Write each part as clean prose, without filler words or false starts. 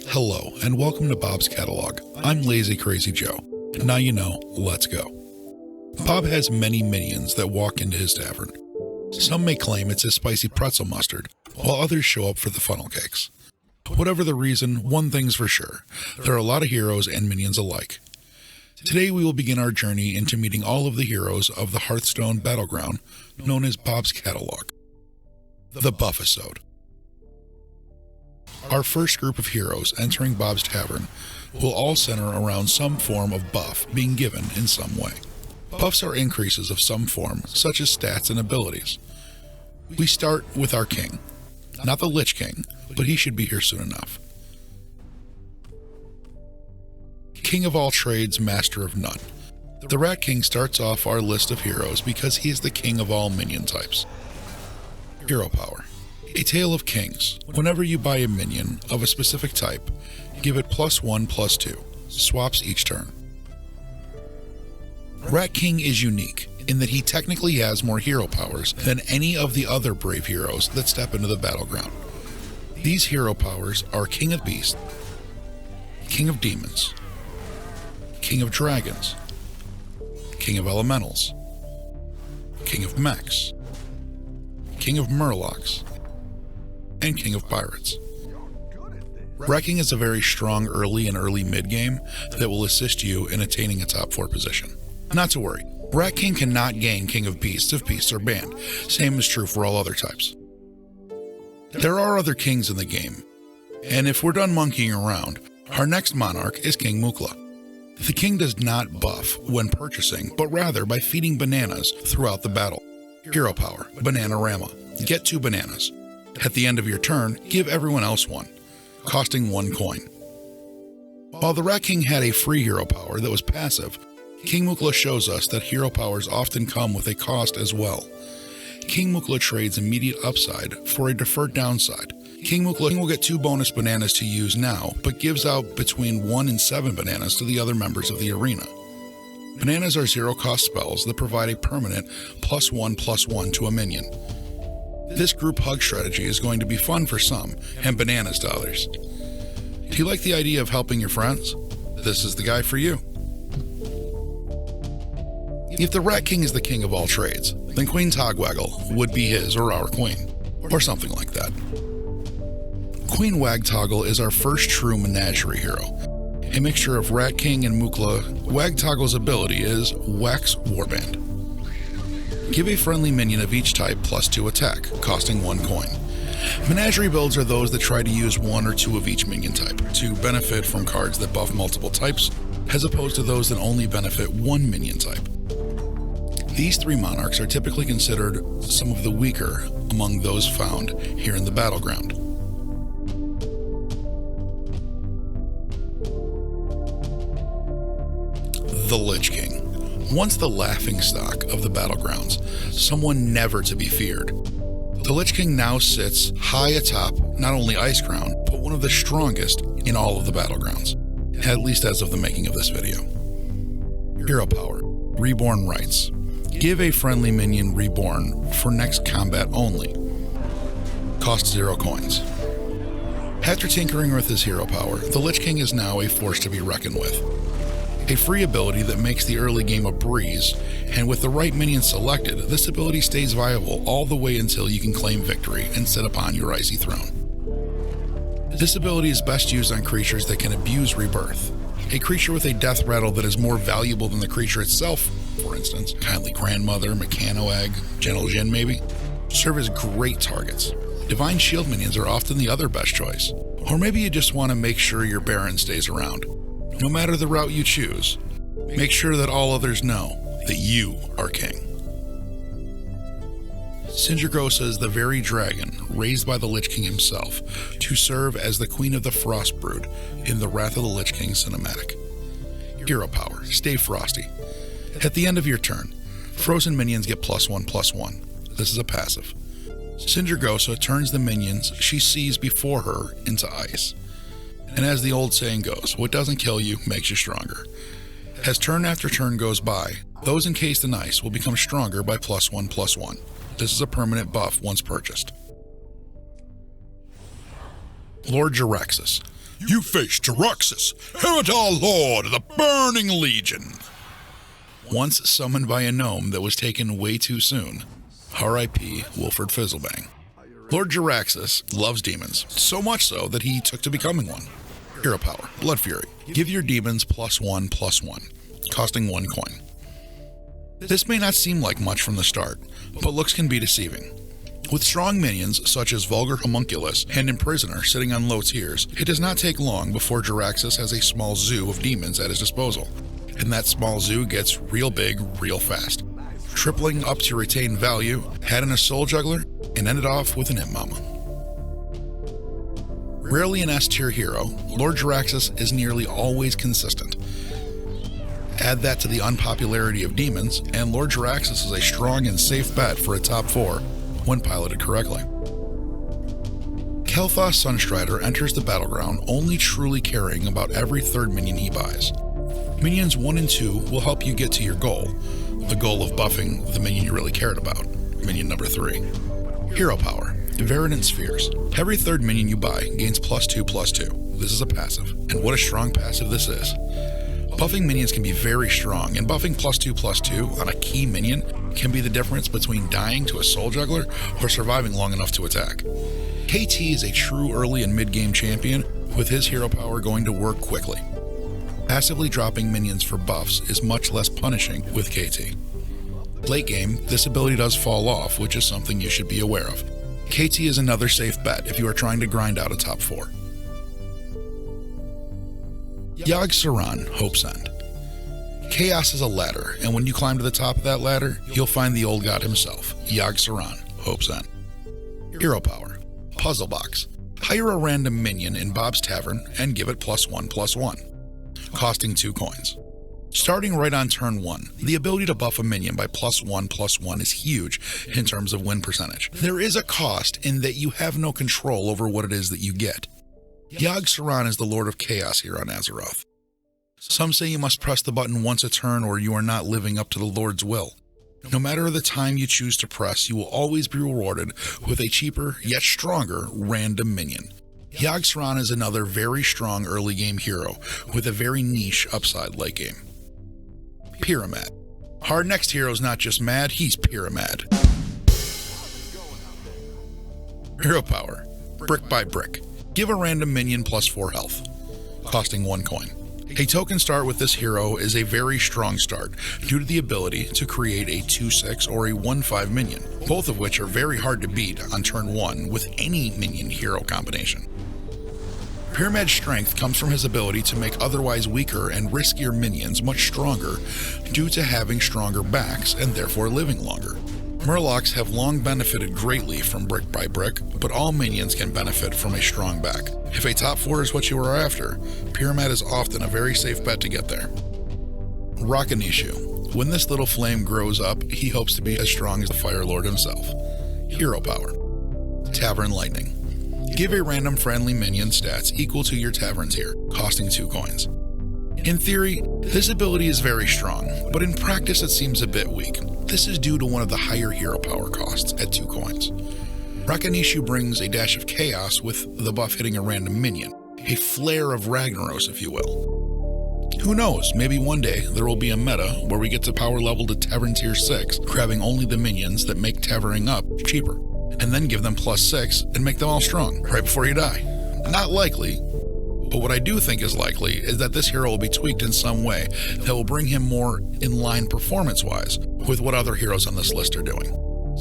Hello, and welcome to Bob's Catalog. I'm LazyCrazyJoe. Now you know, let's go. Bob has many minions that walk into his tavern. Some may claim it's his spicy pretzel mustard, while others show up for the funnel cakes. Whatever the reason, one thing's for sure, there are a lot of heroes and minions alike. Today we will begin our journey into meeting all of the heroes of the Hearthstone Battleground, known as Bob's Catalog. The Buffisode. Our first group of heroes entering Bob's Tavern will all center around some form of buff being given in some way. Buffs are increases of some form, such as stats and abilities. We start with our king. Not the Lich King, but he should be here soon enough. King of all trades, master of none. The Rat King starts off our list of heroes because he is the king of all minion types. Hero power. A Tale of Kings. Whenever you buy a minion of a specific type, give it +1/+2. Swaps each turn. Rat King is unique in that he technically has more hero powers than any of the other brave heroes that step into the battleground. These hero powers are King of Beasts, King of Demons, King of Dragons, King of Elementals, King of Mechs, King of Murlocs, and King of Pirates. Rat King is a very strong early and early mid game that will assist you in attaining a top 4 position. Not to worry, Rat King cannot gain King of Beasts if beasts are banned. Same is true for all other types. There are other kings in the game, and if we're done monkeying around, our next monarch is King Mukla. The king does not buff when purchasing, but rather by feeding bananas throughout the battle. Hero power, Bananarama. Get 2 bananas. At the end of your turn, give everyone else one, costing 1 coin. While the Rat King had a free hero power that was passive, King Mukla shows us that hero powers often come with a cost as well. King Mukla trades immediate upside for a deferred downside. King Mukla will get 2 bonus bananas to use now, but gives out between 1 and 7 bananas to the other members of the arena. Bananas are 0-cost spells that provide a permanent +1/+1 to a minion. This group hug strategy is going to be fun for some, and bananas to others. Do you like the idea of helping your friends? This is the guy for you. If the Rat King is the king of all trades, then Queen Togwaggle would be his or our queen, or something like that. Queen Wagtoggle is our first true menagerie hero, a mixture of Rat King and Mukla. Wagtoggle's ability is Wax Warband. Give a friendly minion of each type +2 attack, costing 1 coin. Menagerie builds are those that try to use 1 or 2 of each minion type to benefit from cards that buff multiple types, as opposed to those that only benefit 1 minion type. These 3 monarchs are typically considered some of the weaker among those found here in the battleground. The Lich King. Once the laughingstock of the battlegrounds, someone never to be feared. The Lich King now sits high atop not only Icecrown, but one of the strongest in all of the battlegrounds, at least as of the making of this video. Hero power, Reborn Rites. Give a friendly minion Reborn for next combat only. Cost 0 coins. After tinkering with his hero power, the Lich King is now a force to be reckoned with. A free ability that makes the early game a breeze, and with the right minion selected, this ability stays viable all the way until you can claim victory and sit upon your icy throne. This ability is best used on creatures that can abuse rebirth. A creature with a death rattle that is more valuable than the creature itself, for instance, Kindly Grandmother, Mechano Egg, Gentle Jin maybe, serve as great targets. Divine Shield minions are often the other best choice. Or maybe you just want to make sure your Baron stays around. No matter the route you choose, make sure that all others know that you are king. Sindragosa is the very dragon raised by the Lich King himself to serve as the Queen of the Frostbrood in the Wrath of the Lich King cinematic. Hero power, stay frosty. At the end of your turn, frozen minions get +1/+1. This is a passive. Sindragosa turns the minions she sees before her into ice. And as the old saying goes, what doesn't kill you makes you stronger. As turn after turn goes by, those encased in ice will become stronger by +1/+1. This is a permanent buff once purchased. Lord Jaraxxus. You face Jaraxxus, Heredaw Lord of the Burning Legion. Once summoned by a gnome that was taken way too soon. R.I.P. Wilfred Fizzlebang. Lord Jaraxxus loves demons, so much so that he took to becoming one. Hero power, Blood Fury. Give your demons +1/+1, costing 1 coin. This may not seem like much from the start, but looks can be deceiving. With strong minions such as Vulgar Homunculus and Imprisoner sitting on low tiers, it does not take long before Jaraxxus has a small zoo of demons at his disposal, and that small zoo gets real big real fast, tripling up to retain value, had in a Soul Juggler, and ended off with an Imp Mama. Rarely an S-tier hero, Lord Jaraxxus is nearly always consistent. Add that to the unpopularity of demons, and Lord Jaraxxus is a strong and safe bet for a top 4 when piloted correctly. Kel'Thas Sunstrider enters the Battleground only truly caring about every third minion he buys. Minions 1 and 2 will help you get to your goal, the goal of buffing the minion you really cared about, minion number 3. Hero power, Verdant Spheres. Every third minion you buy gains +2/+2. This is a passive, and what a strong passive this is. Buffing minions can be very strong, and buffing +2/+2 on a key minion can be the difference between dying to a Soul Juggler or surviving long enough to attack. KT is a true early and mid-game champion, with his hero power going to work quickly. Passively dropping minions for buffs is much less punishing with KT. Late game, this ability does fall off, which is something you should be aware of. KT is another safe bet if you are trying to grind out a top 4. Yogg-Saron, Hope's End. Chaos is a ladder, and when you climb to the top of that ladder, you'll find the old god himself, Yogg-Saron, Hope's End. Hero power, Puzzle Box. Hire a random minion in Bob's Tavern and give it +1/+1, costing 2 coins. Starting right on turn 1, the ability to buff a minion by +1/+1 is huge in terms of win percentage. There is a cost in that you have no control over what it is that you get. Yogg-Saron is the Lord of Chaos here on Azeroth. Some say you must press the button once a turn or you are not living up to the Lord's will. No matter the time you choose to press, you will always be rewarded with a cheaper, yet stronger, random minion. Yogg-Saron is another very strong early game hero, with a very niche upside late game. Pyramid. Our next hero is not just mad, he's Pyramid. Hero power, Brick by Brick. Give a random minion +4 health, costing 1 coin. A token start with this hero is a very strong start due to the ability to create a 2/6 or a 1/5 minion, both of which are very hard to beat on turn 1 with any minion hero combination. Pyramid's strength comes from his ability to make otherwise weaker and riskier minions much stronger due to having stronger backs and therefore living longer. Murlocs have long benefited greatly from Brick by Brick, but all minions can benefit from a strong back. If a top 4 is what you are after, Pyramid is often a very safe bet to get there. Rakanishu. When this little flame grows up, he hopes to be as strong as the Fire Lord himself. Hero power, Tavern Lighting. Give a random friendly minion stats equal to your tavern tier, costing 2 coins. In theory, this ability is very strong, but in practice it seems a bit weak. This is due to one of the higher hero power costs at 2 coins. Rakanishu brings a dash of chaos with the buff hitting a random minion, a flare of Ragnaros if you will. Who knows, maybe one day there will be a meta where we get to power level to Tavern tier 6, grabbing only the minions that make taverning up cheaper, and then give them +6 and make them all strong right before you die. Not likely, but what I do think is likely is that this hero will be tweaked in some way that will bring him more in line performance-wise with what other heroes on this list are doing.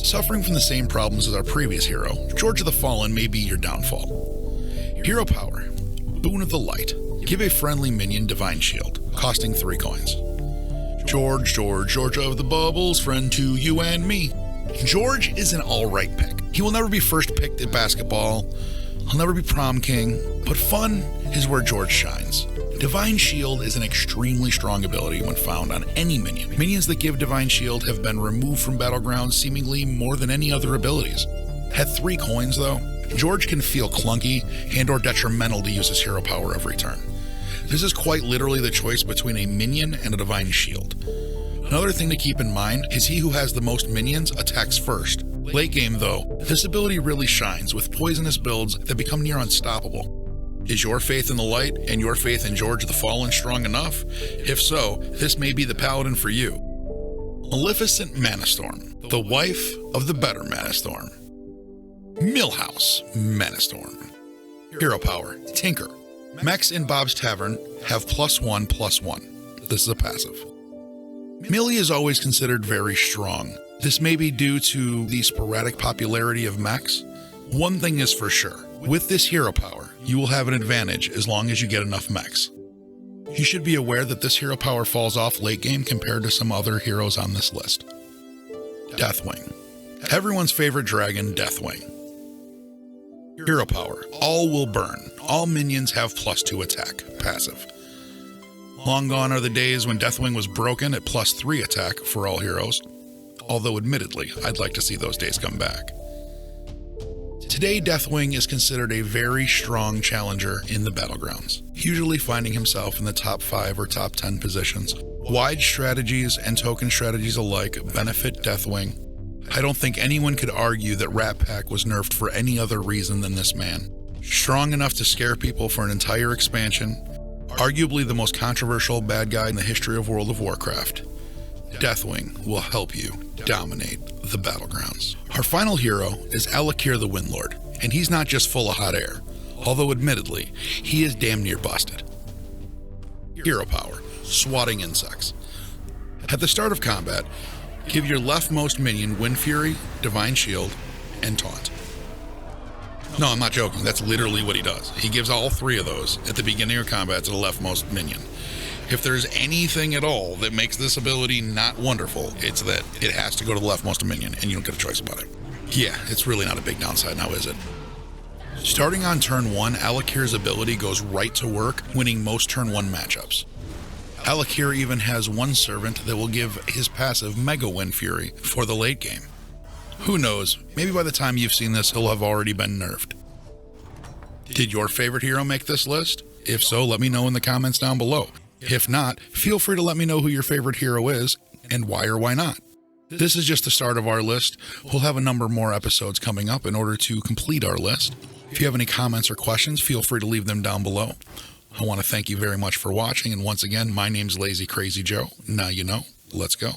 Suffering from the same problems as our previous hero, George of the Fallen may be your downfall. Hero power, Boon of the Light. Give a friendly minion Divine Shield, costing 3 coins. George of the Bubbles, friend to you and me. George is an alright pick. He will never be first picked at basketball, he'll never be prom king, but fun is where George shines. Divine Shield is an extremely strong ability when found on any minion. Minions that give Divine Shield have been removed from Battleground seemingly more than any other abilities. At 3 coins though, George can feel clunky and or detrimental to use his hero power every turn. This is quite literally the choice between a minion and a Divine Shield. Another thing to keep in mind is he who has the most minions attacks first, Late game though, this ability really shines with poisonous builds that become near unstoppable. Is your faith in the light and your faith in George the Fallen strong enough? If so, this may be the paladin for you. Maleficent Manastorm, the wife of the better Manastorm. Millhouse Manastorm. Hero power, Tinker. Mechs in Bob's Tavern have +1/+1. This is a passive. Melee is always considered very strong. This may be due to the sporadic popularity of mechs. One thing is for sure, with this hero power, you will have an advantage as long as you get enough mechs. You should be aware that this hero power falls off late game compared to some other heroes on this list. Deathwing. Everyone's favorite dragon, Deathwing. Hero power, all will burn. All minions have +2 attack, passive. Long gone are the days when Deathwing was broken at +3 attack for all heroes, although admittedly, I'd like to see those days come back. Today, Deathwing is considered a very strong challenger in the Battlegrounds, usually finding himself in the top 5 or top 10 positions. Wide strategies and token strategies alike benefit Deathwing. I don't think anyone could argue that Rat Pack was nerfed for any other reason than this man. Strong enough to scare people for an entire expansion, arguably the most controversial bad guy in the history of World of Warcraft. Deathwing will help you dominate the Battlegrounds. Our final hero is Alakir the Windlord, and he's not just full of hot air, although admittedly, he is damn near busted. Hero power, swatting insects. At the start of combat, give your leftmost minion Wind Fury, Divine Shield, and Taunt. No, I'm not joking, that's literally what he does. He gives all 3 of those at the beginning of combat to the leftmost minion. If there's anything at all that makes this ability not wonderful, it's that it has to go to the leftmost minion, and you don't get a choice about it. Yeah, it's really not a big downside now, is it? Starting on turn 1, Alakir's ability goes right to work, winning most turn 1 matchups. Alakir even has one servant that will give his passive Mega Wind Fury for the late game. Who knows, maybe by the time you've seen this, he'll have already been nerfed. Did your favorite hero make this list? If so, let me know in the comments down below. If not, feel free to let me know who your favorite hero is, and why or why not. This is just the start of our list. We'll have a number more episodes coming up in order to complete our list. If you have any comments or questions, feel free to leave them down below. I want to thank you very much for watching, and once again, my name's LazyCrazyJoe. Now you know, let's go.